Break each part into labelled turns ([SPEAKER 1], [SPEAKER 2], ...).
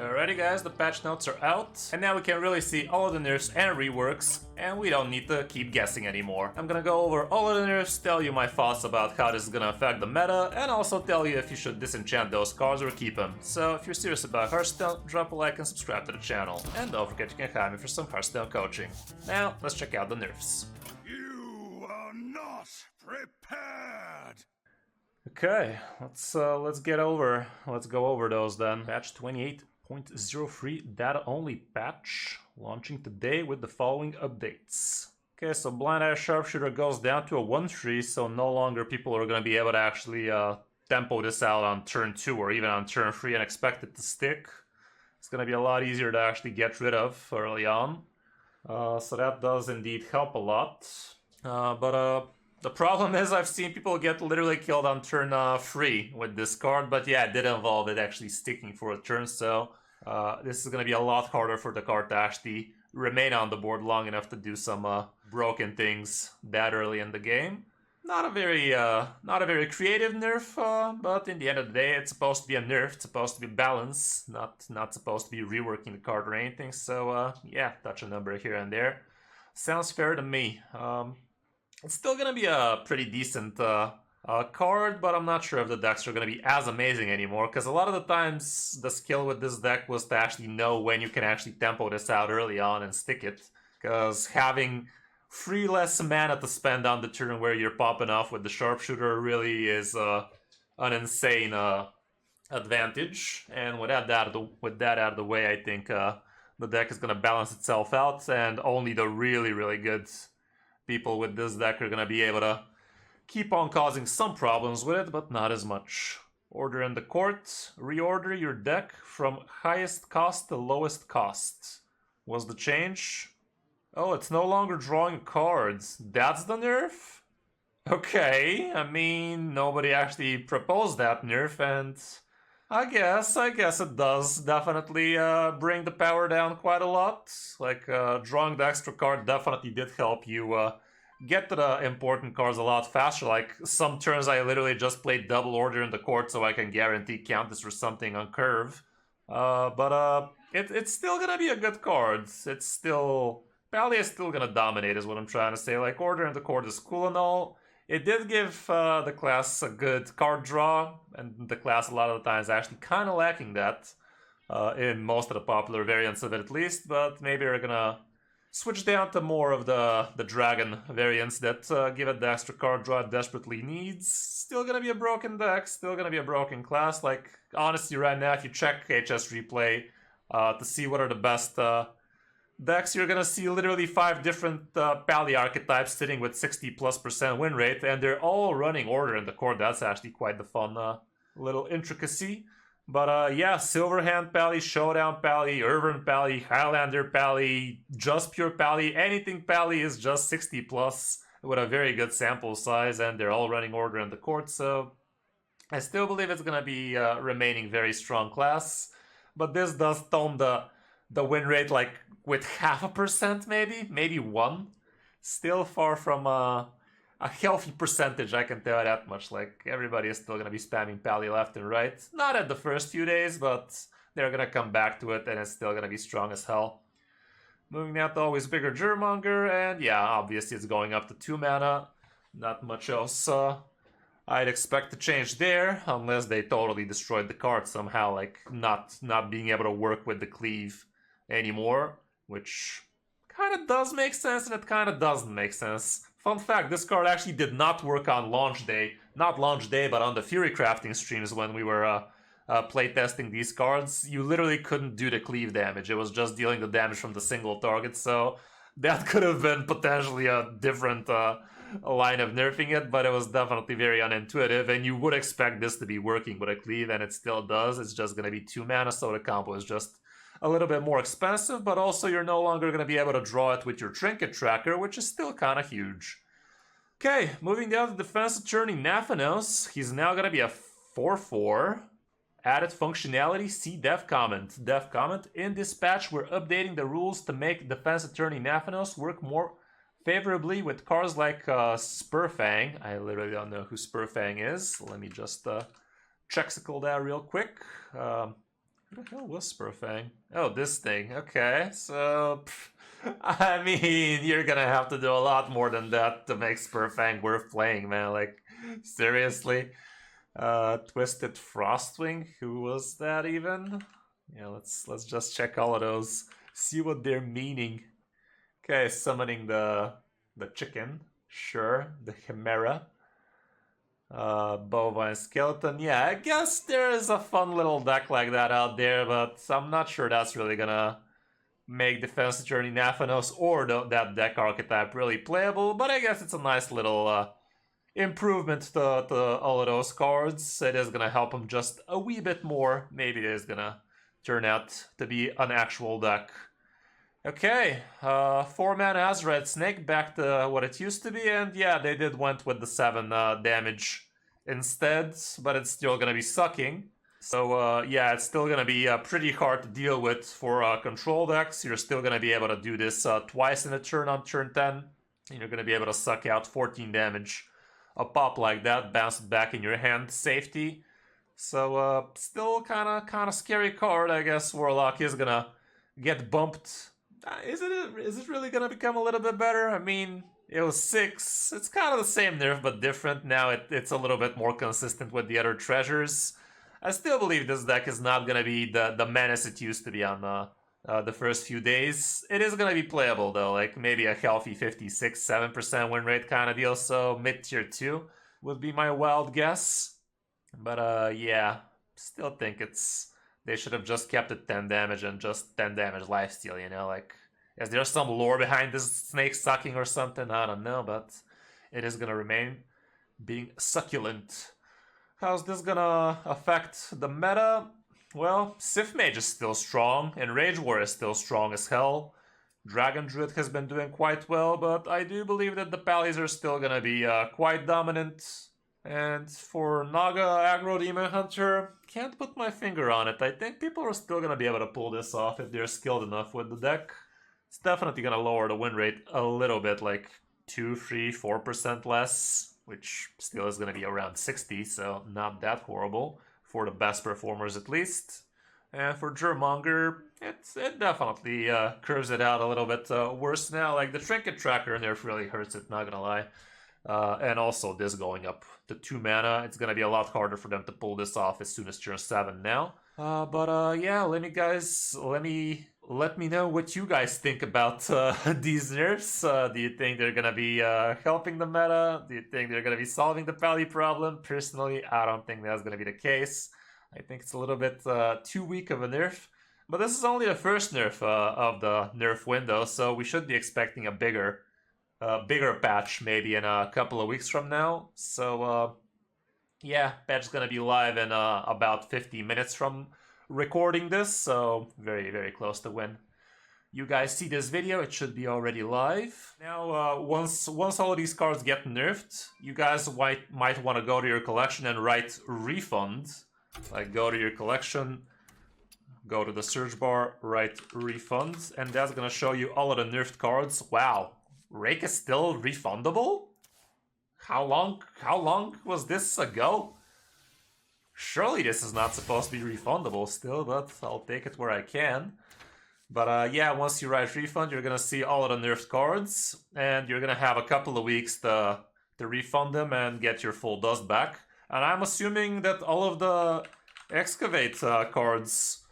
[SPEAKER 1] Alrighty guys, the patch notes are out, and now we can really see all of the nerfs and reworks, and we don't need to keep guessing anymore. I'm gonna go over all of the nerfs, tell you my thoughts about how this is gonna affect the meta, and also tell you if you should disenchant those cards or keep them. So if you're serious about Hearthstone, drop a like and subscribe to the channel. And don't forget you can hire me for some Hearthstone coaching. Now, let's check out the nerfs.
[SPEAKER 2] You are not prepared!
[SPEAKER 1] Okay, let's go over those then. Patch 28.03 data only patch, launching today with the following updates. Okay, so Blind Eye Sharpshooter goes down to a 1/3, so no longer people are going to be able to actually tempo this out on turn 2 or even on turn 3 and expect it to stick. It's going to be a lot easier to actually get rid of early on. So that does indeed help a lot. The problem is I've seen people get literally killed on turn 3 with this card, but yeah, it did involve it actually sticking for a turn, so this is going to be a lot harder for the card to actually remain on the board long enough to do some broken things that early in the game. Not a very creative nerf, but in the end of the day, it's supposed to be a nerf. It's supposed to be balance, not supposed to be reworking the card or anything. So yeah, touch a number here and there. Sounds fair to me. It's still gonna be a pretty decent card, but I'm not sure if the decks are gonna be as amazing anymore, because a lot of the times the skill with this deck was to actually know when you can actually tempo this out early on and stick it, because having 3 less mana to spend on the turn where you're popping off with the Sharpshooter really is an insane advantage, and with that out of the way, I think the deck is gonna balance itself out, and only the really good people with this deck are going to be able to keep on causing some problems with it, but not as much. Order in the court. Reorder your deck from highest cost to lowest cost. Was the change? Oh, it's no longer drawing cards. That's the nerf? Okay, I mean, nobody actually proposed that nerf, and I guess it does definitely bring the power down quite a lot. Like, drawing the extra card definitely did help you get to the important cards a lot faster. Like, some turns I literally just played double order in the court so I can guarantee Countess or something on curve. It's still gonna be a good card. It's still... Pally is still gonna dominate is what I'm trying to say. Like, order in the court is cool and all. It did give the class a good card draw, and the class a lot of the times actually kind of lacking that in most of the popular variants of it at least, but maybe we're gonna switch down to more of the dragon variants that give it the extra card draw it desperately needs. Still gonna be a broken deck, still gonna be a broken class. Like, honestly, right now, if you check HS Replay to see what are the best decks, you're gonna see literally 5 different Pally archetypes sitting with 60+% win rate, and they're all running order in the court. That's actually quite the fun little intricacy. But yeah, Silverhand Pally, Showdown Pally, Urban Pally, Highlander Pally, just pure Pally, anything Pally is just 60+ with a very good sample size, and they're all running order in the court, so I still believe it's gonna be remaining very strong class, but this does tone the win rate like with 0.5%, maybe 1. Still far from a healthy percentage, I can tell you that much. Like, everybody is still going to be spamming Pally left and right. Not at the first few days, but they're going to come back to it, and it's still going to be strong as hell. Moving now to Always Bigger Germonger, and yeah, obviously it's going up to 2 mana. Not much else I'd expect to change there, unless they totally destroyed the card somehow, like not being able to work with the cleave anymore, which kind of does make sense and it kind of doesn't make sense. Fun fact, this card actually did not work on launch day. Not launch day, but on the Fury Crafting streams when we were playtesting these cards. You literally couldn't do the cleave damage. It was just dealing the damage from the single target, so that could have been potentially a different line of nerfing it, but it was definitely very unintuitive, and you would expect this to be working with a cleave, and it still does. It's just going to be 2 mana, so the combo is just a little bit more expensive, but also you're no longer going to be able to draw it with your Trinket Tracker, which is still kind of huge. Okay, moving down to Defense Attorney Naphanos. He's now going to be a 4/4. Added functionality, see Dev Comment. Dev Comment, in this patch we're updating the rules to make Defense Attorney Naphanos work more favorably with cards like Spurfang. I literally don't know who Spurfang is. Let me just check that real quick. What the hell was Spurfang? Oh, this thing. Okay, so... I mean, you're gonna have to do a lot more than that to make Spurfang worth playing, man. Like, seriously? Twisted Frostwing? Who was that even? Yeah, let's just check all of those. See what they're meaning. Okay, summoning the chicken. Sure, the Chimera. Bovine Skeleton. Yeah, I guess there is a fun little deck like that out there, but I'm not sure that's really gonna make Defense Journey Naphanos or that deck archetype really playable, but I guess it's a nice little improvement to all of those cards. It is gonna help them just a wee bit more. Maybe it is gonna turn out to be an actual deck. Okay, 4-mana Azraed Snake back to what it used to be, and yeah, they did went with the 7 damage instead, but it's still gonna be sucking. So yeah, it's still gonna be pretty hard to deal with for control decks. You're still gonna be able to do this twice in a turn on turn 10, and you're gonna be able to suck out 14 damage. A pop like that, bounce it back in your hand, safety. So still kind of scary card. I guess Warlock is gonna get bumped. Is it really gonna become a little bit better? I mean, it was 6. It's kind of the same nerf but different. Now it's a little bit more consistent with the other treasures. I still believe this deck is not gonna be the menace it used to be on the first few days. It is gonna be playable though, like maybe a healthy 56-7% win rate kind of deal. So mid tier 2 would be my wild guess. But yeah, still think they should have just kept it 10 damage and just 10 damage lifesteal, you know, like, is there some lore behind this snake sucking or something? I don't know, but it is gonna remain being succulent. How's this gonna affect the meta? Well, Sith Mage is still strong, and Rage War is still strong as hell. Dragon Druid has been doing quite well, but I do believe that the Pallies are still gonna be quite dominant. And for Naga Aggro Demon Hunter, can't put my finger on it. I think people are still gonna be able to pull this off if they're skilled enough with the deck. It's definitely gonna lower the win rate a little bit, like 2, 3, 4% less, which still is gonna be around 60, so not that horrible for the best performers at least. And for Germonger, it definitely curves it out a little bit worse now. Like the Trinket Tracker nerf really hurts it, not gonna lie. And also this going up to 2 mana, it's gonna be a lot harder for them to pull this off as soon as turn 7 now. But yeah, let me know what you guys think about these nerfs. Do you think they're gonna be helping the meta? Do you think they're gonna be solving the Pally problem? Personally, I don't think that's gonna be the case. I think it's a little bit too weak of a nerf. But this is only the first nerf of the nerf window, so we should be expecting a bigger patch maybe in a couple of weeks from now. So yeah, patch is gonna be live in about 50 minutes from recording this, so very, very close to when you guys see this video, it should be already live. Now, once all of these cards get nerfed, you guys might want to go to your collection and write refund. Like, go to your collection, go to the search bar, write refund, and that's gonna show you all of the nerfed cards. Wow, Rake is still refundable? How long was this ago? Surely this is not supposed to be refundable still, but I'll take it where I can. But yeah, once you write refund, you're gonna see all of the nerfed cards, and you're gonna have a couple of weeks to refund them and get your full dust back. And I'm assuming that all of the Excavate cards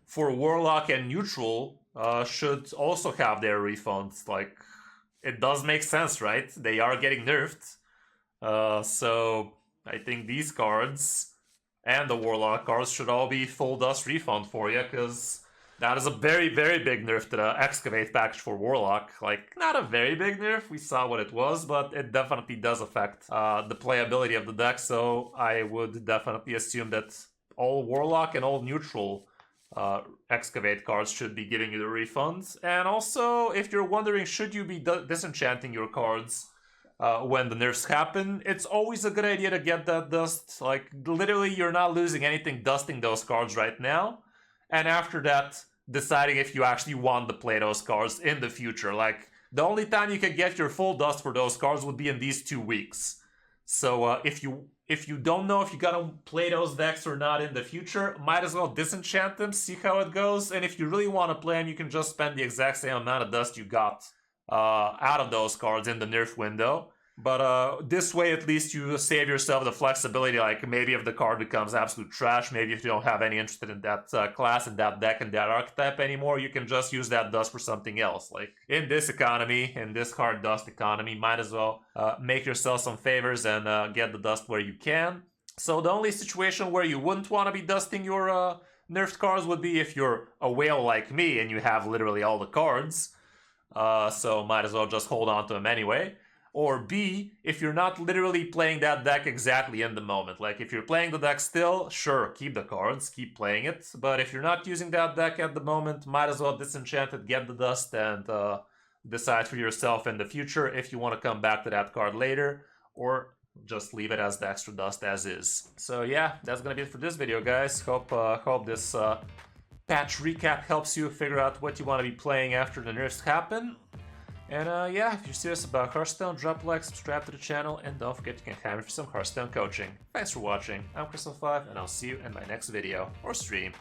[SPEAKER 1] for Warlock and Neutral should also have their refunds. Like, it does make sense, right? They are getting nerfed. So I think these cards and the Warlock cards should all be full dust refund for you, because that is a very, very big nerf to the Excavate package for Warlock. Like, not a very big nerf, we saw what it was, but it definitely does affect the playability of the deck, so I would definitely assume that all Warlock and all Neutral Excavate cards should be giving you the refunds. And also, if you're wondering, should you be disenchanting your cards when the nerfs happen, it's always a good idea to get that dust. Like, literally, you're not losing anything dusting those cards right now. And after that, deciding if you actually want to play those cards in the future. Like, the only time you can get your full dust for those cards would be in these 2 weeks. So if you don't know if you're gonna play those decks or not in the future, might as well disenchant them, see how it goes, and if you really want to play them, you can just spend the exact same amount of dust you got out of those cards in the nerf window. But this way, at least you save yourself the flexibility, like maybe if the card becomes absolute trash, maybe if you don't have any interest in that class and that deck and that archetype anymore, you can just use that dust for something else. Like in this economy, in this hard dust economy, might as well make yourself some favors and get the dust where you can. So the only situation where you wouldn't want to be dusting your nerfed cards would be if you're a whale like me and you have literally all the cards. So might as well just hold on to them anyway. Or B, if you're not literally playing that deck exactly in the moment. Like if you're playing the deck still, sure, keep the cards, keep playing it. But if you're not using that deck at the moment, might as well disenchant it, get the dust, and decide for yourself in the future if you want to come back to that card later, or just leave it as the extra dust as is. So yeah, that's gonna be it for this video, guys. Hope this patch recap helps you figure out what you want to be playing after the nerfs happen. And yeah, if you're serious about Hearthstone, drop a like, subscribe to the channel, and don't forget you can have me for some Hearthstone coaching. Thanks for watching, I'm Kris, and I'll see you in my next video or stream.